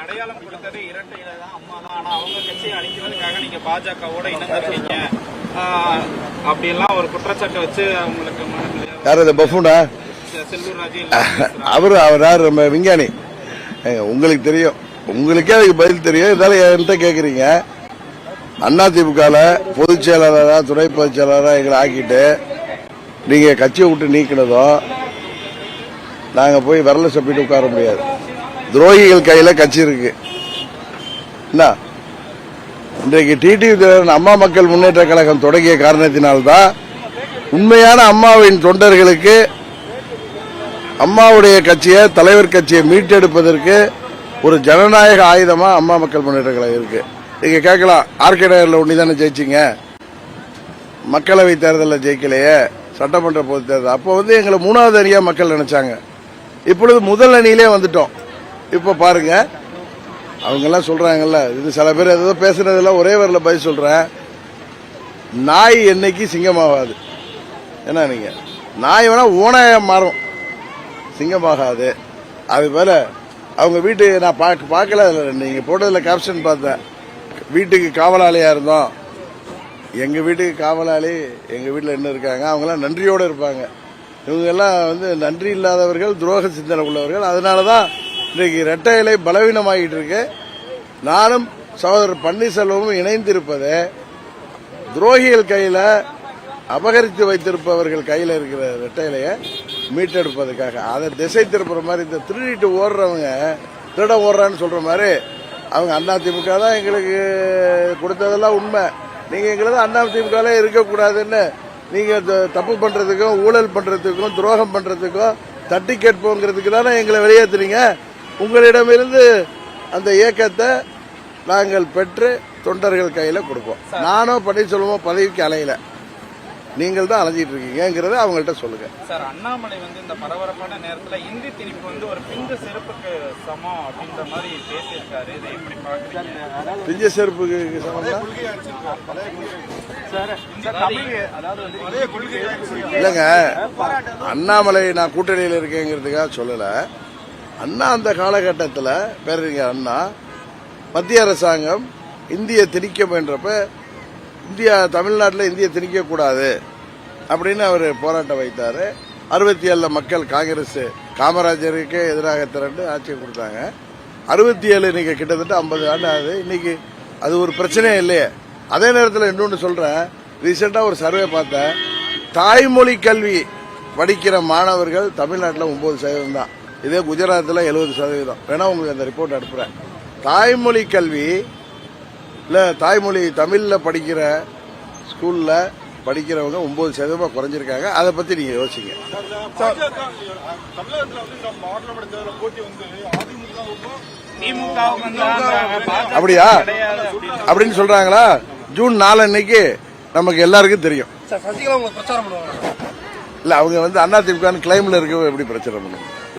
அடையாளம் கொடுத்தது இரட்டை இலை தான், அம்மா தான். ஆனா அவங்க கட்சியை அழிக்கிறதுக்காக நீங்க பாஜகவோட இணைந்திருக்கீங்க அப்படியெல்லாம் ஒரு குற்றச்சாட்டை வச்சு அவங்களுக்கு யார் இந்த பஃபூனா செல்லூர் ராஜு அவர் யார் நம்ம விஞ்ஞானி உங்களுக்கு தெரியும், உங்களுக்கே அதுக்கு பதில் தெரியும். இருந்தாலும் என்கிட்ட கேக்குறீங்க. அதிமுகல பொதுச் செயலாளரா துணை பொதுச் செயலாளரா எங்களை ஆக்கிட்டு நீங்க கட்சியை விட்டு நீக்கினதும் நாங்க போய் விரல சப்பிட்டு உட்கார முடியாது. துரோகிகள் கையில கட்சி இருக்கு. என்ன இன்றைக்கு டிடிவி அம்மா மக்கள் முன்னேற்ற கழகம் தொடங்கிய காரணத்தினால்தான் உண்மையான அம்மாவின் தொண்டர்களுக்கு அம்மாவுடைய கட்சியை தலைவர் கட்சியை மீட்டெடுப்பதற்கு ஒரு ஜனநாயக ஆயுதமா அம்மா மக்கள் முன்னேற்ற கழகம் இருக்கு. நீங்க கேட்கலாம், ஆர்கே நகர்ல ஒன்னிதானே ஜெயிச்சிங்க, மக்களவை தேர்தலில் ஜெயிக்கலையே, சட்டமன்ற பொது தேர்தல் அப்போ எங்களை மூணாவது அணியா மக்கள் நினைச்சாங்க. இப்பொழுது முதல் அணியிலே வந்துட்டோம். இப்ப பாருங்க, அவங்க எல்லாம் சொல்றாங்கல்ல, இது சில பேர் ஏதோ பேசுறதுல ஒரே வரல பதில் சொல்றேன். நாய் என்னைக்கு சிங்கமாகாது. என்ன நீங்க நாய் வேணா ஓனாய மாறும், சிங்கமாகாது. அது போல அவங்க வீட்டு நான் பார்க்கல, நீங்க போட்டதுல கேப்ஷன் பார்த்தேன், வீட்டுக்கு காவலாளியா இருந்தோம். எங்க வீட்டுக்கு காவலாளி எங்க வீட்டில் என்ன இருக்காங்க, அவங்க எல்லாம் நன்றியோடு இருப்பாங்க. இவங்க எல்லாம் நன்றி இல்லாதவர்கள், துரோக சிந்தனை உள்ளவர்கள். அதனாலதான் இன்றைக்கு இரட்டை இலை பலவீனமாகிட்டு இருக்கு. நானும் சகோதரர் பன்னீர்செல்வமும் இணைந்திருப்பது துரோகிகள் கையில அபகரித்து வைத்திருப்பவர்கள் கையில இருக்கிற இரட்டை இலையை மீட்டெடுப்பதற்காக. அதை திசை திருப்புற மாதிரி இந்த திருடிட்டு ஓடுறவங்க திருட ஓடுறான்னு சொல்ற மாதிரி அவங்க அதிமுக தான் எங்களுக்கு கொடுத்ததெல்லாம் உண்மை. நீங்க எங்களுக்கு அதிமுக இருக்கக்கூடாதுன்னு நீங்க தப்பு பண்றதுக்கும் ஊழல் பண்றதுக்கும் துரோகம் பண்றதுக்கும் தட்டி கேட்போங்கிறதுக்கு தானே எங்களை வெளியேற்றுறீங்க. உங்களிடமிருந்து அந்த இயக்கத்தை நாங்கள் பெற்று தொண்டர்கள் கையில கொடுப்போம். நானோ பன்னீர்செல்வமோ பதவிக்கு அலையில, நீங்கள் தான் அலைஞ்சிட்டு இருக்கீங்கிறத அவங்கள்ட்ட சொல்லுங்க. சார், அண்ணாமலை இந்த பரபரப்பான நேரத்துல இந்தி திணிப்பு ஒரு பிஞ்ச செருப்புக்கு சமம் அப்படின்ற மாதிரி பேசியிருக்காரு. இதை எப்படி பாக்குறீங்க? பிஞ்ச செருப்புக்கு சமம்னா இல்லங்க, அண்ணாமலை நான் கூட்டணியில் இருக்கேங்கிறதுக்காக சொல்லல. அண்ணா அந்த காலகட்டத்தில் பேரறிஞர் அண்ணா மத்திய அரசாங்கம் இந்திய திணிக்க முயன்றப்ப இந்தியா தமிழ்நாட்டில் இந்திய திணிக்க கூடாது அப்படின்னு அவர் போராட்டம் வைத்தாரு. 67 மக்கள் காங்கிரஸ் காமராஜருக்கு எதிராக திரண்டு ஆட்சியை கொடுத்தாங்க. 67 இன்னைக்கு கிட்டத்தட்ட 50 ஆண்டு ஆகுது. இன்னைக்கு அது ஒரு பிரச்சனையே இல்லையே. அதே நேரத்தில் இன்னொன்று சொல்றேன், ரீசெண்டா ஒரு சர்வே பார்த்தேன், தாய்மொழி கல்வி படிக்கிற மாணவர்கள் தமிழ்நாட்டில் 9% தான். இதே குஜராத்தில் 70%. வேணா உங்களுக்கு அந்த ரிப்போர்ட் அனுப்புறேன். தாய்மொழி கல்வி இல்ல தாய்மொழி தமிழ்ல படிக்கிற ஸ்கூல்ல படிக்கிறவங்க 9% குறைஞ்சிருக்காங்க. அதை பத்தி நீங்க யோசிங்க. அப்படியா அப்படின்னு சொல்றாங்களா? ஜூன் 4 அன்னைக்கு நமக்கு எல்லாருக்கும் தெரியும். இல்ல அவங்க அதிமுக கிளைம்ல இருக்க எப்படி பிரச்சாரம் பண்ணுவாங்க?